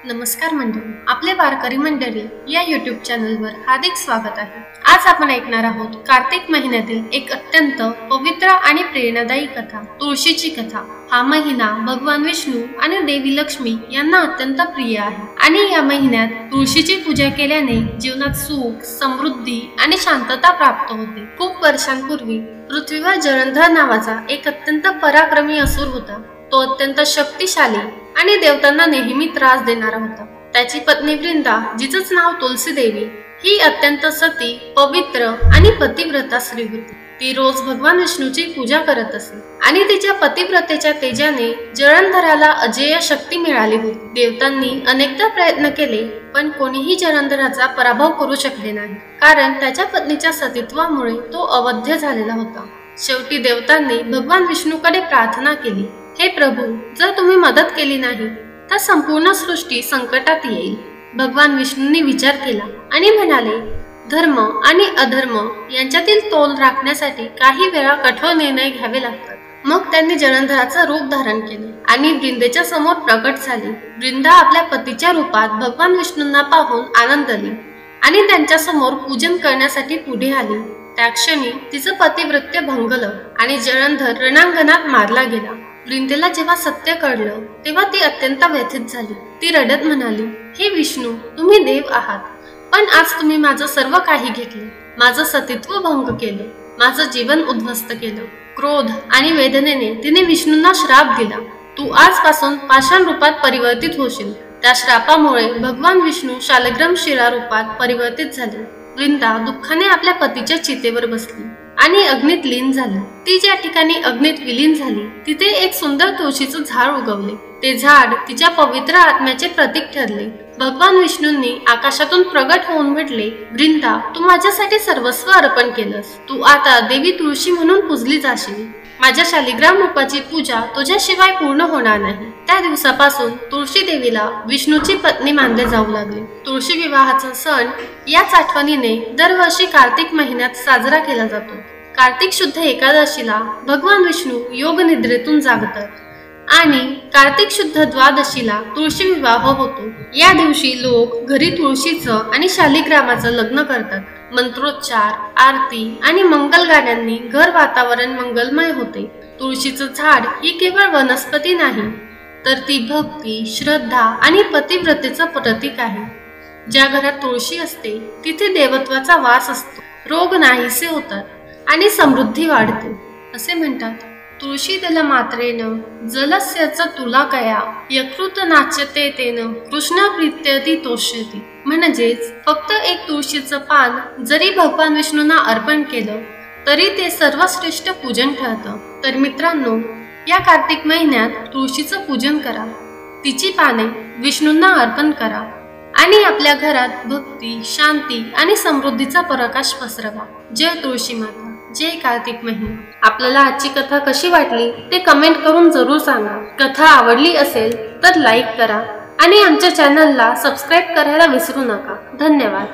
नमस्कार मंडळी, आपले वारकरी मंडळी या YouTube चॅनलवर हार्दिक स्वागत आहे। आज आपण ऐकणार आहोत कार्तिक महिन्यातील एक अत्यंत पवित्र आणि प्रेरणादायी कथा, तुळशीची कथा। हा महिना भगवान विष्णू आणि देवी लक्ष्मी यांना अत्यंत प्रिय आहे आणि या महिन्यात तुळशीची पूजा केल्याने जीवनात सुख, समृद्धी आणि शांतता प्राप्त होते। खूप वर्षांपूर्वी पृथ्वीवर जलंधर नावाचा एक अत्यंत पराक्रमी असुर होता। तो अत्यंत शक्तिशाली आणि देवतांना नेहमी त्रास देणारा होता। त्याची पत्नी वृंदा, जिचं नाव तुलसी देवी, ही अत्यंत सती, पवित्र आणि पतिव्रता स्त्री होती। ती रोज भगवान विष्णूची पूजा करत असे आणि तिच्या पतिव्रतेच्या तेजाने जलंधराला अजेय शक्ती मिळाली होती। देवतांनी अनेकदा प्रयत्न केले, पण कोणीही जलंधराचा पराभव करू शकले नाही, कारण त्याच्या पत्नीच्या सतीत्वामुळे तो अवध्य झालेला होता। शेवटी देवतांनी भगवान विष्णूकडे प्रार्थना केली, हे प्रभू, जर तुम्ही मदत केली नाही तर संपूर्ण सृष्टी संकटात येईल। भगवान विष्णूंनी विचार केला आणि म्हणाले, धर्म आणि अधर्म यांच्यातील तोल राखण्यासाठी काही वेळा कठोर निर्णय घ्यावे लागतात। मग त्यांनी जलंधराचं रूप धारण केले आणि वृंदेच्या समोर प्रकट झाली। वृंदा आपल्या पतीच्या रूपात भगवान विष्णूंना पाहून आनंदली आणि त्यांच्या समोर पूजन करण्यासाठी पुढे आली। त्या क्षणी तिचं पतिव्रत्य भंगलं आणि जलंधर रणांगणात मारला गेला। वृंदेला जेव्हा सत्य कळलं तेव्हा ती अत्यंत व्यथित झाली। ती रडत म्हणाली, हे विष्णू, तुम्ही देव आहात, पण आज तुम्ही माझं सर्व काही घेतले, माझं सतीत्व भंग केलं, माझं जीवन उद्ध्वस्त केलं। क्रोध आणि वेदनेने तिने विष्णूंना श्राप दिला, तू आजपासून पाषाण रूपात परिवर्तित होशील। त्या श्रापामुळे भगवान विष्णू शालग्राम शिला रूपात परिवर्तित झाले। वृंदा दुःखाने आपल्या पतीच्या चितेवर बसली आणि अग्नीत लीन झाली। ती ज्या ठिकाणी अग्नीत विलीन झाली तिथे एक सुंदर तुळशीचं झाड उगवले। ते झाड तिच्या पवित्र आत्म्याचे प्रतीक ठरले। भगवान विष्णूंनी आकाशातून प्रगट होऊन म्हटले, वृंदा, तू माझ्यासाठी सर्वस्व अर्पण केलंस, तू आता देवी तुळशी म्हणून पूजली जाशील। माझ्या शालिग्राम रूपाची पूजा तुझ्याशिवाय पूर्ण होणार नाही। त्या दिवसापासून तुळशी देवीला विष्णूची पत्नी मानले जाऊ लागले। तुळशी विवाहाचा सण याच आठवणीने दरवर्षी कार्तिक महिन्यात साजरा केला जातो। कार्तिक शुद्ध एकादशीला भगवान विष्णू योग निद्रेतून जागतात आणि कार्तिक शुद्ध द्वादशीला तुळशी विवाह होतो। या दिवशी लोक घरी तुळशीचं आणि शालिग्रामाचं लग्न करतात। मंत्रोच्चार, आरती आणि मंगल गाण्यांनी घर वातावरण मंगलमय होते। तुळशीचं झाड ही केवळ वनस्पती नाही, तर ती भक्ती, श्रद्धा आणि पतिव्रतेचं प्रतीक आहे। ज्या घरात तुळशी असते तिथे देवत्वाचा वास असतो, रोग नाहीसे होतात आणि समृद्धी वाढते। असे म्हणतात, तुळशी दल मात्रेन जलस्यच तुला कया, यकृत नाच्यते तेन कृष्ण प्रीत्यती तोष्यती। म्हणजेच फक्त एक तुळशीचं पान जरी भगवान विष्णूंना अर्पण केलं तरी ते सर्वश्रेष्ठ पूजन ठरतं। तर मित्रांनो, या कार्तिक महिन्यात तुळशीचं पूजन करा, तिची पाने विष्णूंना अर्पण करा आणि आपल्या घरात भक्ती, शांती आणि समृद्धीचा प्रकाश पसरवा। जय तुळशी माता, जय कार्तिक महिना। आपल्याला आजची कथा कशी वाटली ते कमेंट करून जरूर सांगा। कथा आवडली असेल तर लाईक करा आणि आमच्या चॅनलला सबस्क्राईब करायला विसरू नका। धन्यवाद।